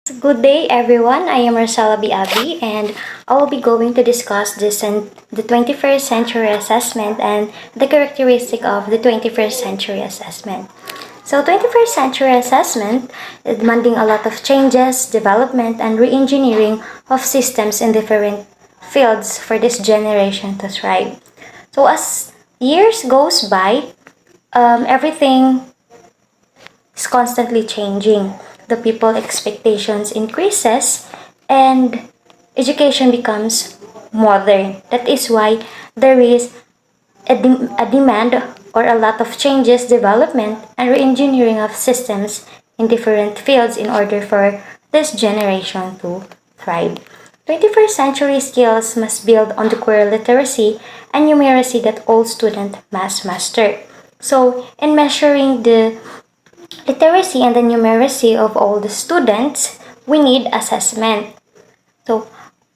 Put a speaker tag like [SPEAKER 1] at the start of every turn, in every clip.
[SPEAKER 1] Good day, everyone. I am Rosell Abe-abe, and I will be going to discuss the 21st century assessment and the characteristic of the 21st century assessment. So, 21st century assessment is demanding a lot of changes, development, and re-engineering of systems in different fields for this generation to thrive. So, as years goes by, everything is constantly changing. The people expectations increases and education becomes modern. That is why there is a demand or a lot of changes, development, and re-engineering of systems in different fields in order for this generation to thrive. 21st century skills must build on the core literacy and numeracy that all students must master. So, in measuring the literacy and the numeracy of all the students, we need assessment. So,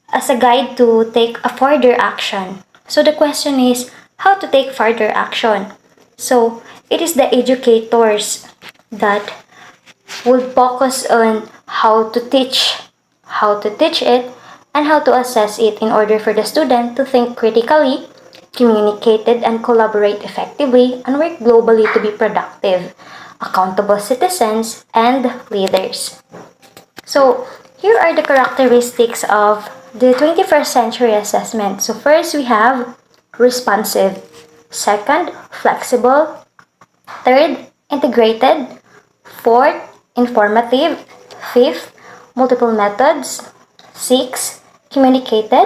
[SPEAKER 1] as a guide to take a further action. So, the question is how to take further action. So, it is the educators that will focus on how to teach it, and how to assess it in order for the student to think critically, communicate and collaborate effectively, and work globally to be productive, accountable citizens, and leaders. So, here are the characteristics of the 21st century assessment. So, first we have responsive, second, flexible, third, integrated, fourth, informative, fifth, multiple methods, six, communicated,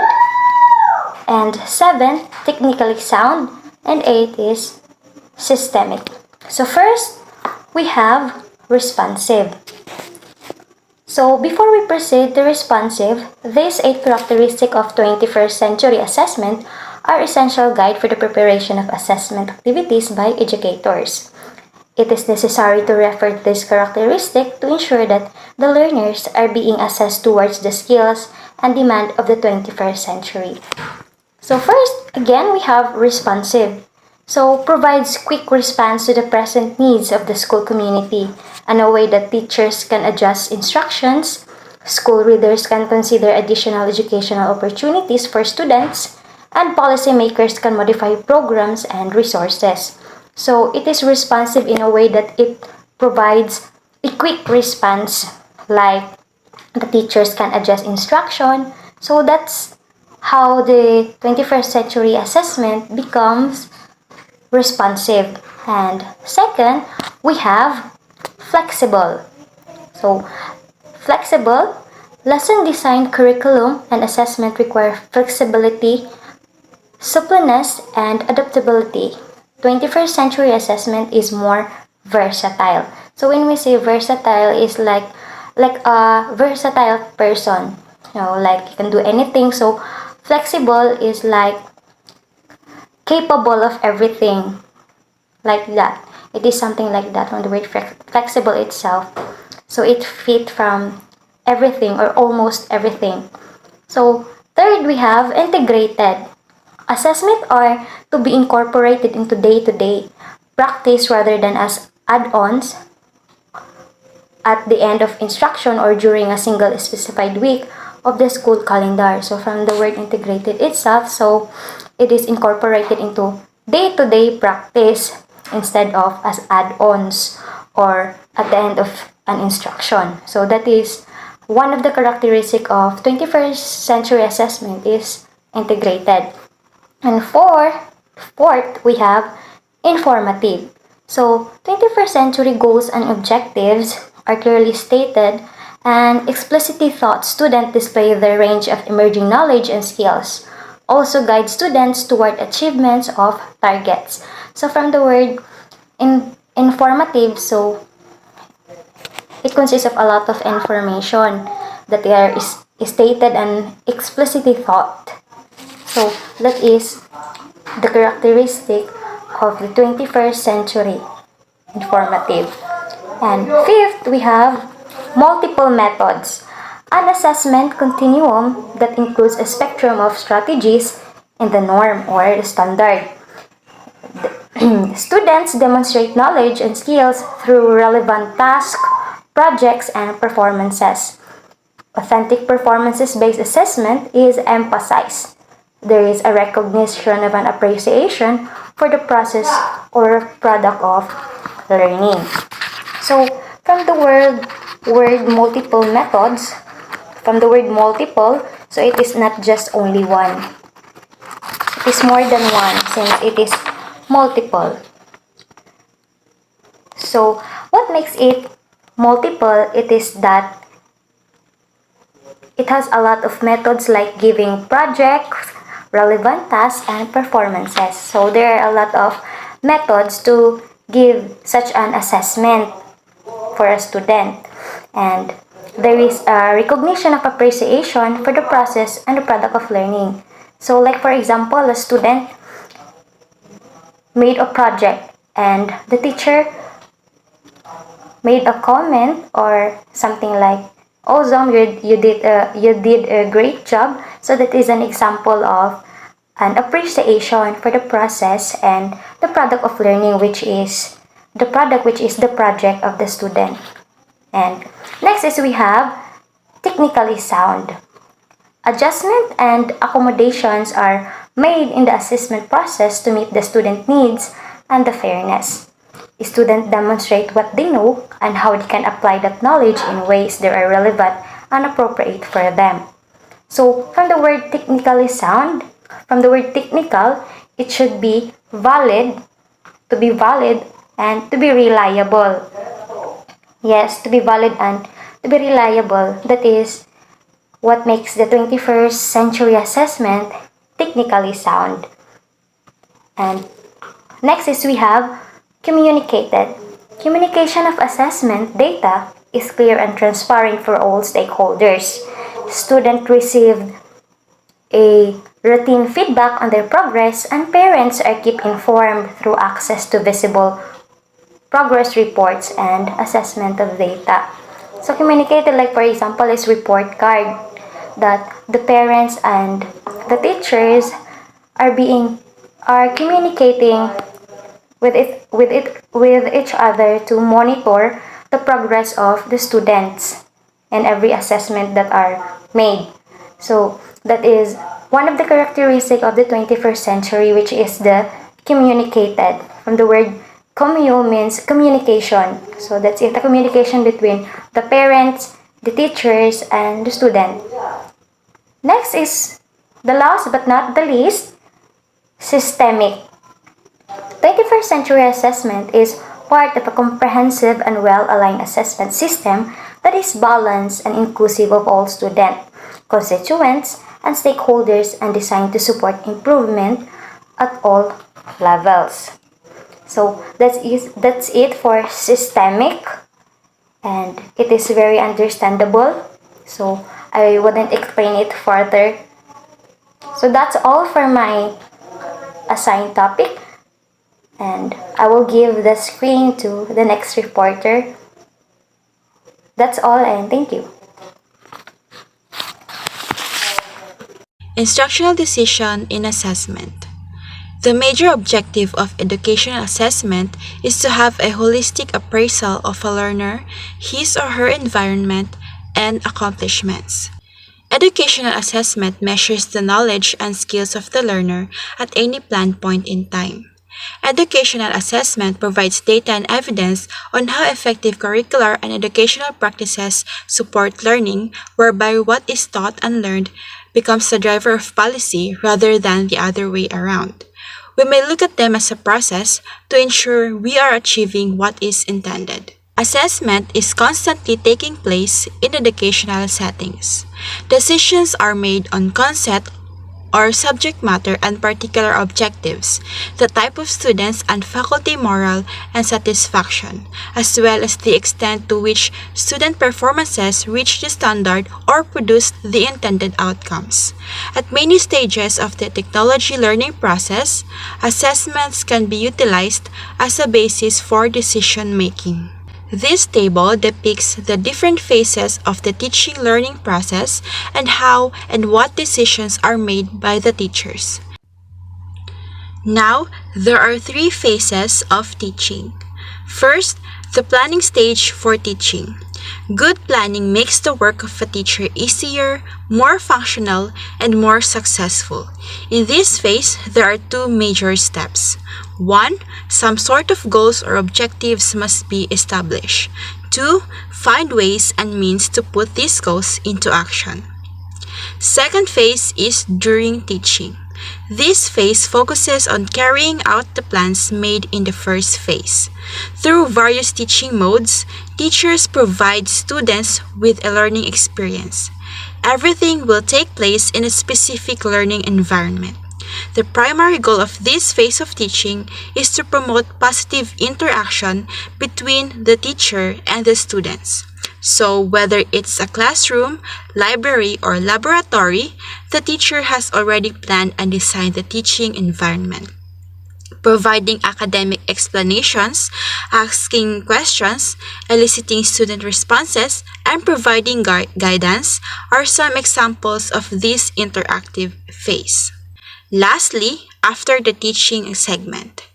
[SPEAKER 1] and seven, technically sound, and eight is systemic. So first, we have responsive. So before we proceed to responsive, these 8 characteristics of 21st century assessment are essential guide for the preparation of assessment activities by educators. It is necessary to refer to this characteristic to ensure that the learners are being assessed towards the skills and demand of the 21st century. So first, again, we have responsive. So provides quick response to the present needs of the school community and a way that teachers can adjust instructions, school readers can consider additional educational opportunities for students, and policymakers can modify programs and resources. So it is responsive in a way that it provides a quick response, like the teachers can adjust instruction. So that's how the 21st century assessment becomes responsive. And second, we have flexible. So flexible, lesson design, curriculum, and assessment require flexibility, suppleness, and adaptability. 21st century assessment is more versatile. So when we say versatile, is like a versatile person. Like you can do anything. So flexible is like capable of everything, like that. It is something like that from the word flexible itself. So it fit from everything or almost everything. So third, we have integrated. Assessment are to be incorporated into day-to-day practice rather than as add-ons at the end of instruction or during a single specified week of the school calendar. So from the word integrated itself, so it is incorporated into day-to-day practice instead of as add-ons or at the end of an instruction. So that is one of the characteristics of 21st century assessment is integrated. And fourth, we have informative. So 21st century goals and objectives are clearly stated and explicitly taught students display their range of emerging knowledge and skills. Also guide students toward achievements of targets. So from the word informative, so it consists of a lot of information that is stated and explicitly taught. So that is the characteristic of the 21st century, informative. And fifth, we have multiple methods. An assessment continuum that includes a spectrum of strategies in the norm or the standard. Students demonstrate knowledge and skills through relevant tasks, projects, and performances. Authentic performances-based assessment is emphasized. There is a recognition of an appreciation for the process or product of learning. So, from the word multiple methods, from the word multiple, so it is not just only one. It is more than one since it is multiple. So, what makes it multiple? It is that it has a lot of methods like giving projects, relevant tasks, and performances. So, there are a lot of methods to give such an assessment for a student. And there is a recognition of appreciation for the process and the product of learning. So, like for example, a student made a project and the teacher made a comment or something like, "Oh, Zom, you did a great job." So that is an example of an appreciation for the process and the product of learning, which is the project of the student. And next is we have technically sound. Adjustment and accommodations are made in the assessment process to meet the student needs and the fairness. Students demonstrate what they know and how they can apply that knowledge in ways that are relevant and appropriate for them. So, from the word technically sound, from the word technical, it should be valid, to be valid, and to be reliable. Yes, to be valid and to be reliable. That is what makes the 21st century assessment technically sound. And next is we have communicated. Communication of assessment data is clear and transparent for all stakeholders. Students received a routine feedback on their progress and parents are kept informed through access to visible progress reports and assessment of data. So communicated, like for example, is report card that the parents and the teachers are communicating with each other to monitor the progress of the students and every assessment that are made. So that is one of the characteristics of the 21st century, which is the communicated. From the word commu means communication. So that's it, the communication between the parents, the teachers, and the student. Next is the last but not the least, systemic. 21st century assessment is part of a comprehensive and well-aligned assessment system that is balanced and inclusive of all students, constituents, and stakeholders and designed to support improvement at all levels. So that's it for systemic, and it is very understandable. So I wouldn't explain it further. So that's all for my assigned topic. And I will give the screen to the next reporter. That's all, and thank you.
[SPEAKER 2] Instructional decision in assessment. The major objective of educational assessment is to have a holistic appraisal of a learner, his or her environment, and accomplishments. Educational assessment measures the knowledge and skills of the learner at any planned point in time. Educational assessment provides data and evidence on how effective curricular and educational practices support learning, whereby what is taught and learned becomes the driver of policy rather than the other way around. We may look at them as a process to ensure we are achieving what is intended. Assessment is constantly taking place in educational settings. Decisions are made on concept or subject matter and particular objectives, the type of students and faculty morale and satisfaction, as well as the extent to which student performances reach the standard or produce the intended outcomes. At many stages of the technology learning process, assessments can be utilized as a basis for decision making. This table depicts the different phases of the teaching learning process and how and what decisions are made by the teachers. Now, there are 3 phases of teaching. First, the planning stage for teaching. Good planning makes the work of a teacher easier, more functional, and more successful. In this phase, there are two major steps. 1. Some sort of goals or objectives must be established. 2. Find ways and means to put these goals into action. Second phase is during teaching. This phase focuses on carrying out the plans made in the first phase. Through various teaching modes, teachers provide students with a learning experience. Everything will take place in a specific learning environment. The primary goal of this phase of teaching is to promote positive interaction between the teacher and the students. So, whether it's a classroom, library, or laboratory, the teacher has already planned and designed the teaching environment. Providing academic explanations, asking questions, eliciting student responses, and providing guidance are some examples of this interactive phase. Lastly, after the teaching segment,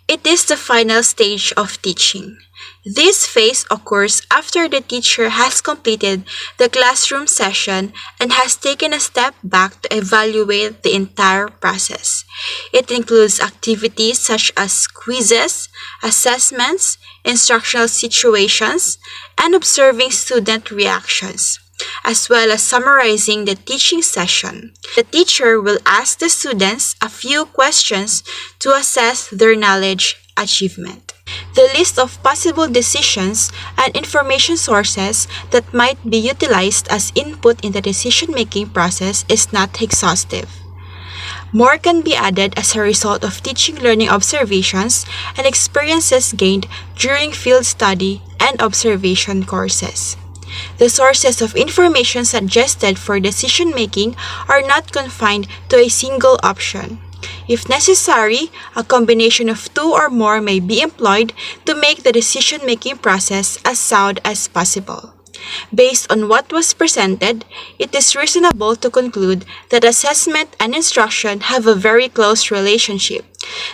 [SPEAKER 2] it is the final stage of teaching. This phase occurs after the teacher has completed the classroom session and has taken a step back to evaluate the entire process. It includes activities such as quizzes, assessments, instructional situations, and observing student reactions, as well as summarizing the teaching session. The teacher will ask the students a few questions to assess their knowledge achievement. The list of possible decisions and information sources that might be utilized as input in the decision-making process is not exhaustive. More can be added as a result of teaching learning observations and experiences gained during field study and observation courses. The sources of information suggested for decision-making are not confined to a single option. If necessary, a combination of two or more may be employed to make the decision-making process as sound as possible. Based on what was presented, it is reasonable to conclude that assessment and instruction have a very close relationship.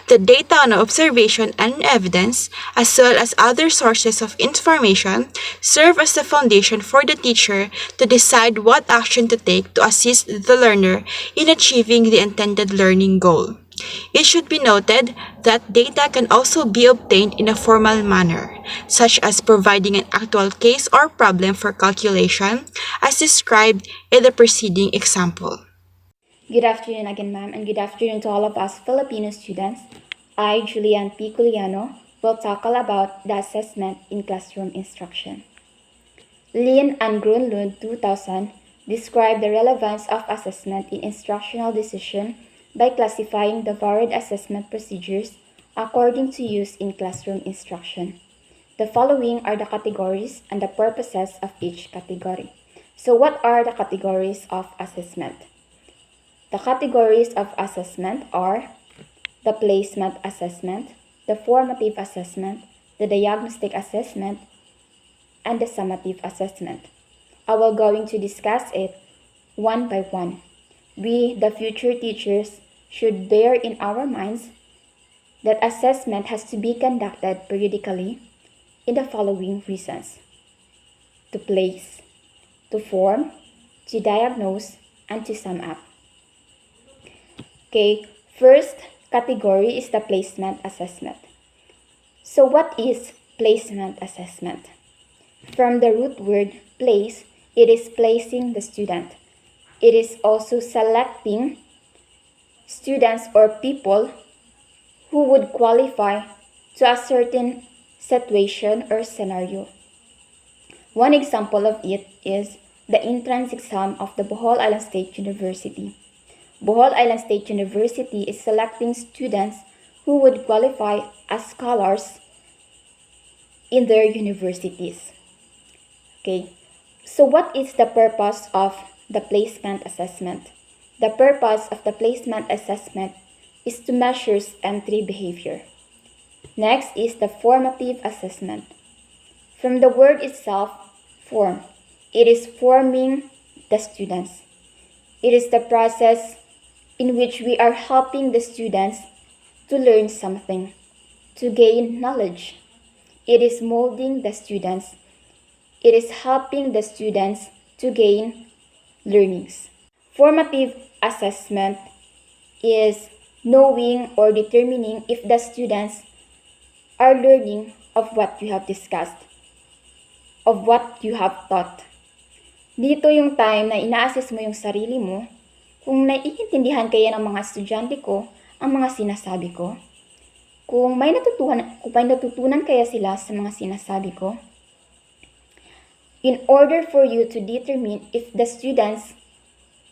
[SPEAKER 2] The data on observation and evidence, as well as other sources of information, serve as the foundation for the teacher to decide what action to take to assist the learner in achieving the intended learning goal. It should be noted that data can also be obtained in a formal manner, such as providing an actual case or problem for calculation, as described in the preceding example.
[SPEAKER 3] Good afternoon again, ma'am, and good afternoon to all of us Filipino students. I, Jullie Ann P. Collano, will tackle about the assessment in classroom instruction. Lin and Grunlund 2000 describe the relevance of assessment in instructional decision by classifying the varied assessment procedures according to use in classroom instruction. The following are the categories and the purposes of each category. So what are the categories of assessment? The categories of assessment are the placement assessment, the formative assessment, the diagnostic assessment, and the summative assessment. I will going to discuss it one by one. We, the future teachers, should bear in our minds that assessment has to be conducted periodically in the following reasons: to place, to form, to diagnose, and to sum up. Okay, first category is the placement assessment. So what is placement assessment? From the root word place, it is placing the student. It is also selecting students or people who would qualify to a certain situation or scenario. One example of it is the entrance exam of the Bohol Island State University. Bohol Island State University is selecting students who would qualify as scholars in their universities. Okay, so what is the purpose of the placement assessment? The purpose of the placement assessment is to measure entry behavior. Next is the formative assessment. From the word itself, form, it is forming the students. It is the process in which we are helping the students to learn something, to gain knowledge. It is molding the students It is helping the students to gain learnings. Formative assessment is knowing or determining if the students are learning of what you have discussed, of what you have taught. Dito yung time na ina-assess mo yung sarili mo, kung naiintindihan kaya ng mga estudyante ko ang mga sinasabi ko, kung may natutunan kaya sila sa mga sinasabi ko. In order for you to determine if the students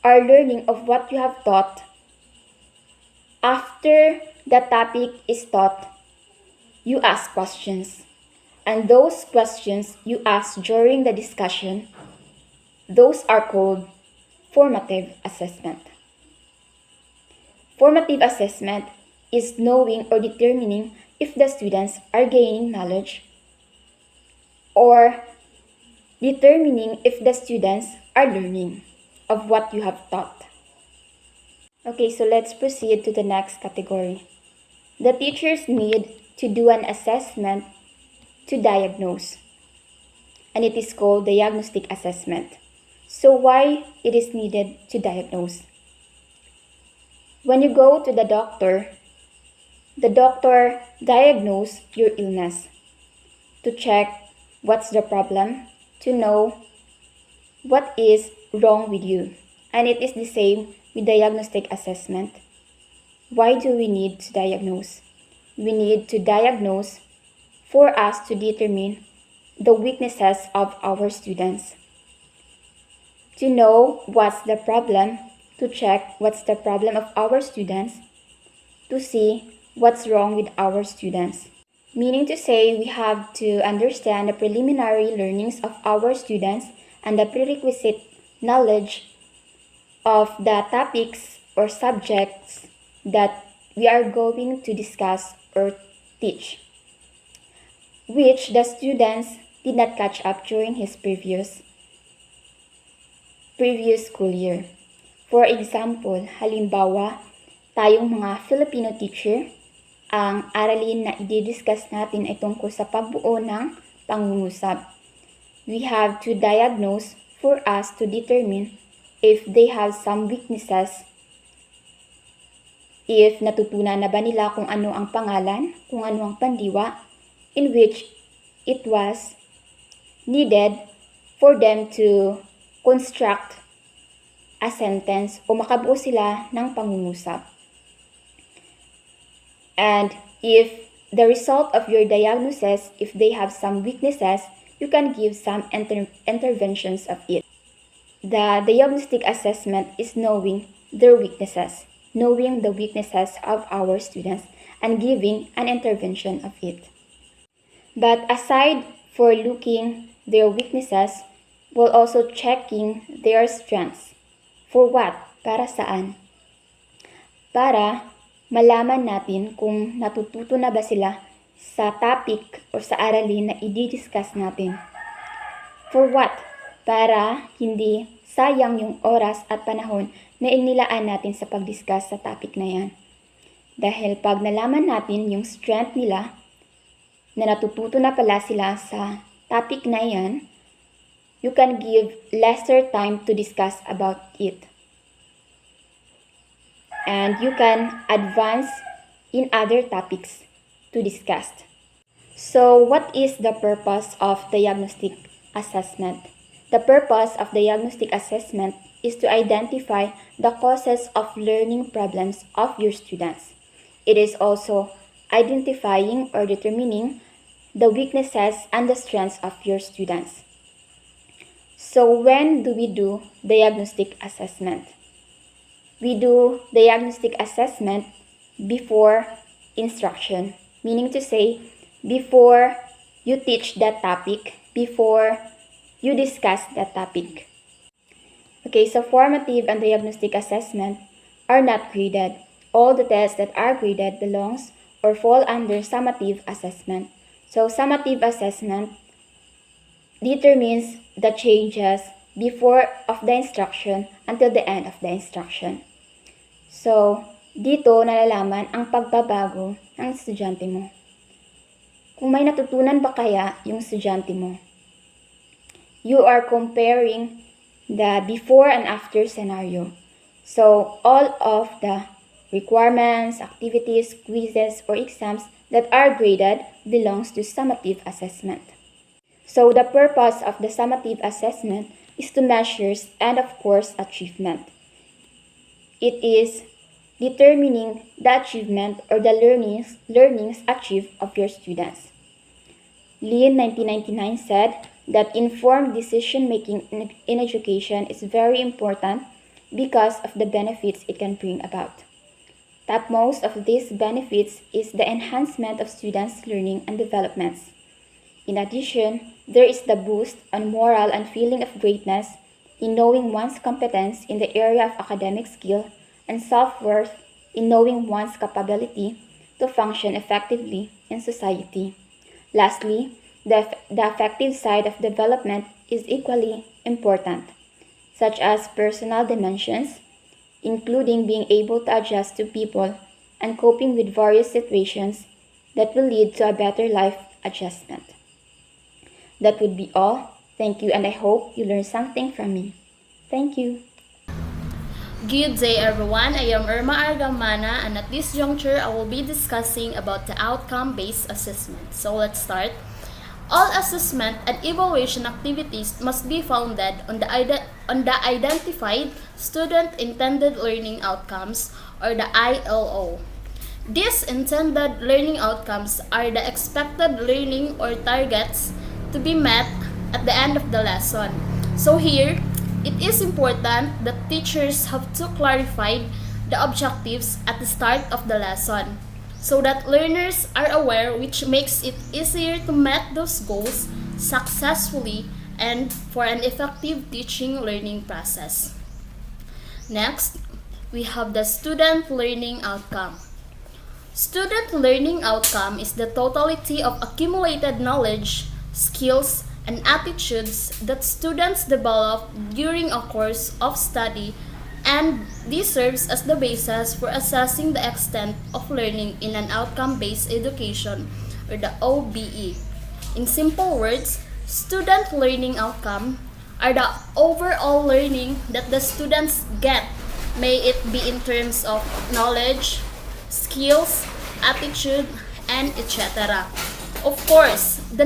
[SPEAKER 3] are learning of what you have taught, after the topic is taught, you ask questions. And those questions you ask during the discussion, those are called formative assessment. Formative assessment is knowing or determining if the students are gaining knowledge or determining if the students are learning of what you have taught. Okay, so let's proceed to the next category. The teachers need to do an assessment to diagnose, and it is called diagnostic assessment. So why it is needed to diagnose? When you go to the doctor diagnoses your illness to check what's the problem, to know what is wrong with you. And it is the same with diagnostic assessment. Why do we need to diagnose? We need to diagnose for us to determine the weaknesses of our students. To know what's the problem, to check what's the problem of our students, to see what's wrong with our students. Meaning to say, we have to understand the preliminary learnings of our students and the prerequisite knowledge of the topics or subjects that we are going to discuss or teach, which the students did not catch up during his previous school year. For example, halimbawa, tayong mga Filipino teacher, ang aralin na i-discuss natin ay tungkol sa pagbuo ng pangungusap. We have to diagnose for us to determine if they have some weaknesses, if natutunan na ba nila kung ano ang pangalan, kung ano ang pandiwa, in which it was needed for them to construct a sentence o makabuo sila ng pangungusap. And if the result of your diagnosis, if they have some weaknesses, you can give some interventions of it. The diagnostic assessment is knowing their weaknesses, knowing the weaknesses of our students, and giving an intervention of it. But aside for looking their weaknesses, we're also checking their strengths. For what? Para saan? Para malaman natin kung natututo na ba sila sa topic o sa aralin na i-discuss natin. For what? Para hindi sayang yung oras at panahon na inilaan natin sa pag-discuss sa topic na yan. Dahil pag nalaman natin yung strength nila, na natututo na pala sila sa topic na yan, you can give lesser time to discuss about it. And you can advance in other topics to discuss. So, what is the purpose of diagnostic assessment? The purpose of diagnostic assessment is to identify the causes of learning problems of your students. It is also identifying or determining the weaknesses and the strengths of your students. So, when do we do diagnostic assessment? We do diagnostic assessment before instruction, meaning to say, before you teach that topic, before you discuss that topic. Okay, so formative and diagnostic assessment are not graded. All the tests that are graded belongs or fall under summative assessment. So summative assessment determines the changes before of the instruction until the end of the instruction. So, dito nalalaman ang pagbabago ng estudyante mo. Kung may natutunan ba kaya yung estudyante mo? You are comparing the before and after scenario. So all of the requirements, activities, quizzes, or exams that are graded belongs to summative assessment. So the purpose of the summative assessment is to measure and of course achievement. It is determining the achievement or the learnings achieved of your students. Lee in 1999 said that informed decision making in education is very important because of the benefits it can bring about. Topmost of these benefits is the enhancement of students' learning and developments. In addition, there is the boost on moral and feeling of greatness in knowing one's competence in the area of academic skill and self-worth in knowing one's capability to function effectively in society. Lastly, the affective side of development is equally important, such as personal dimensions, including being able to adjust to people and coping with various situations that will lead to a better life adjustment. That would be all. Thank you, and I hope you learned something from me. Thank you.
[SPEAKER 4] Good day everyone, I am Erma R, Gamana, and at this juncture I will be discussing about the outcome-based assessment. So let's start. All assessment and evaluation activities must be founded on the identified student intended learning outcomes, or the ILO. These intended learning outcomes are the expected learning or targets to be met at the end of the lesson. So here, it is important that teachers have to clarify the objectives at the start of the lesson so that learners are aware, which makes it easier to meet those goals successfully and for an effective teaching learning process. Next, we have the student learning outcome. Student learning outcome is the totality of accumulated knowledge, skills, and attitudes that students develop during a course of study, and this serves as the basis for assessing the extent of learning in an outcome-based education, or the OBE. In simple words, student learning outcome are the overall learning that the students get, may it be in terms of knowledge, skills, attitude, and etc. Of course, the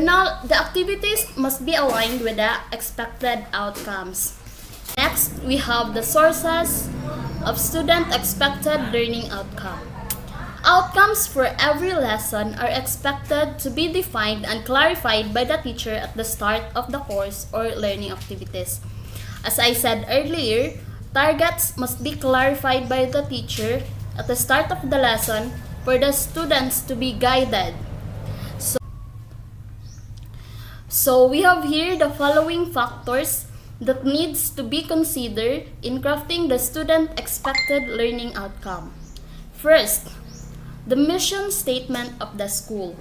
[SPEAKER 4] activities must be aligned with the expected outcomes. Next, we have the sources of student expected learning outcome. Outcomes for every lesson are expected to be defined and clarified by the teacher at the start of the course or learning activities. As I said earlier, targets must be clarified by the teacher at the start of the lesson for the students to be guided. So we have here the following factors that needs to be considered in crafting the student expected learning outcome. First, the mission statement of the school.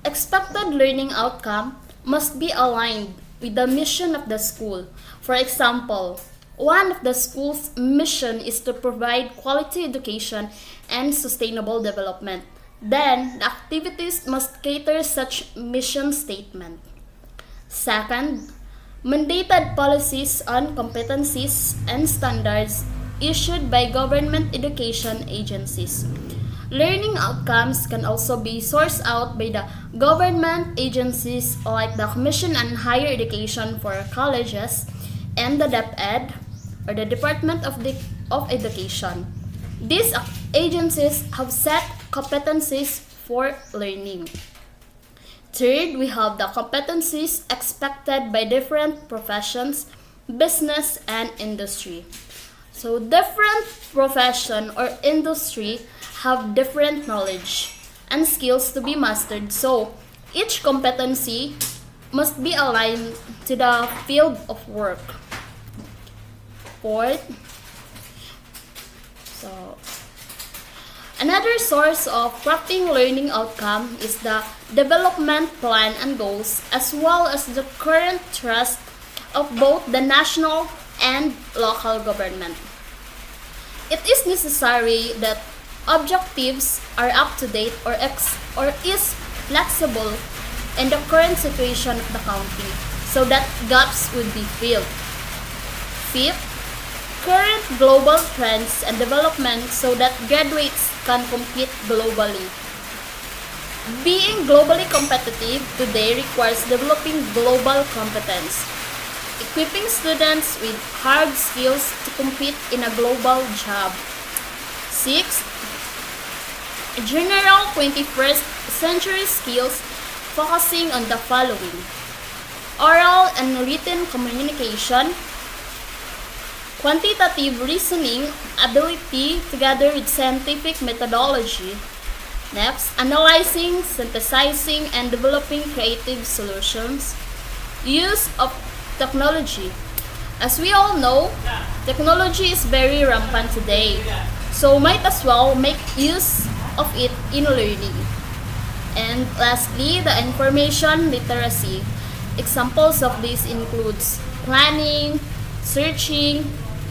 [SPEAKER 4] Expected learning outcome must be aligned with the mission of the school. For example, one of the school's mission is to provide quality education and sustainable development. Then, the activities must cater such mission statement. Second, mandated policies on competencies and standards issued by government education agencies. Learning outcomes can also be sourced out by the government agencies like the Commission on Higher Education for Colleges and the DepEd, or the Department of Education. These agencies have set competencies for learning. Third, we have the competencies expected by different professions, business, and industry. So different profession or industry have different knowledge and skills to be mastered. So each competency must be aligned to the field of work. Fourth, another source of crafting learning outcome is the development plan and goals, as well as the current thrust of both the national and local government. It is necessary that objectives are up to date or is flexible in the current situation of the county, so that gaps would be filled. Fifth, current global trends and development so that graduates can compete globally. Being globally competitive today requires developing global competence, equipping students with hard skills to compete in a global job. Sixth, general 21st century skills focusing on the following: oral and written communication, quantitative reasoning ability together with scientific methodology. Next, analyzing, synthesizing, and developing creative solutions. Use of technology. As we all know, technology is very rampant today, so might as well make use of it in learning. And lastly, the information literacy. Examples of this includes planning, searching,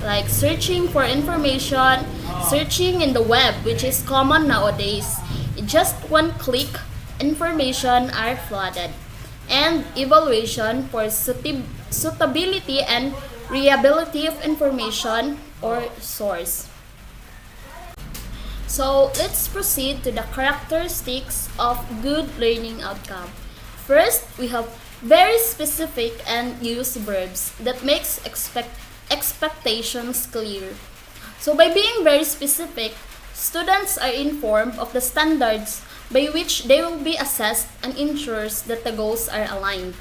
[SPEAKER 4] like searching for information, searching in the web, which is common nowadays. In just one click, information are flooded. And evaluation for suitability and reliability of information or source. So let's proceed to the characteristics of good learning outcome. First, we have very specific and use verbs that makes expectations clear. So by being very specific, students are informed of the standards by which they will be assessed and ensures that the goals are aligned.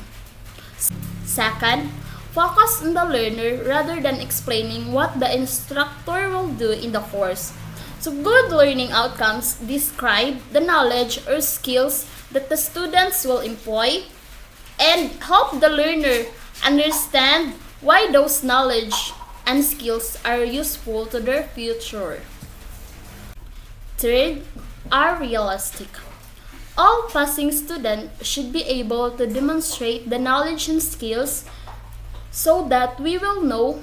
[SPEAKER 4] Second, focus on the learner rather than explaining what the instructor will do in the course. So good learning outcomes describe the knowledge or skills that the students will employ and help the learner understand why those knowledge and skills are useful to their future. Third, are realistic. All passing students should be able to demonstrate the knowledge and skills so that we will know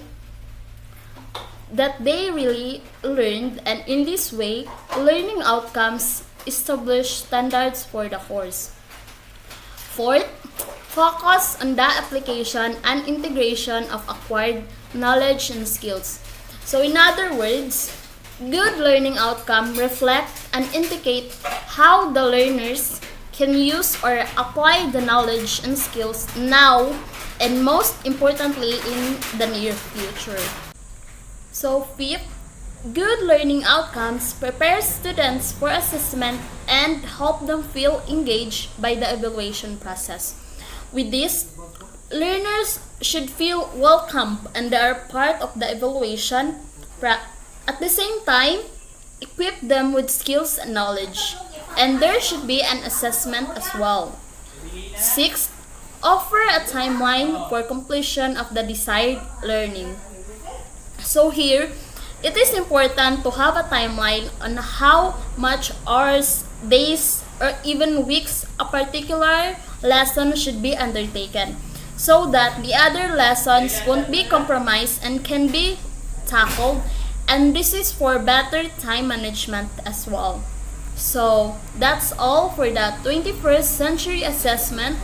[SPEAKER 4] that they really learned, and in this way, learning outcomes establish standards for the course. Fourth, focus on the application and integration of acquired knowledge and skills. So in other words, good learning outcome reflect and indicate how the learners can use or apply the knowledge and skills now and most importantly in the near future. So fifth, good learning outcomes prepare students for assessment and help them feel engaged by the evaluation process. With this, learners should feel welcome and they are part of the evaluation. At the same time, equip them with skills and knowledge, and there should be an assessment as well. Sixth, offer a timeline for completion of the desired learning. So here, it is important to have a timeline on how much hours, days, or even weeks a particular lesson should be undertaken so that the other lessons won't be compromised and can be tackled, and this is for better time management as well. So that's all for the 21st century assessment.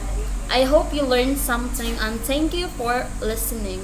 [SPEAKER 4] I hope you learned something and thank you for listening.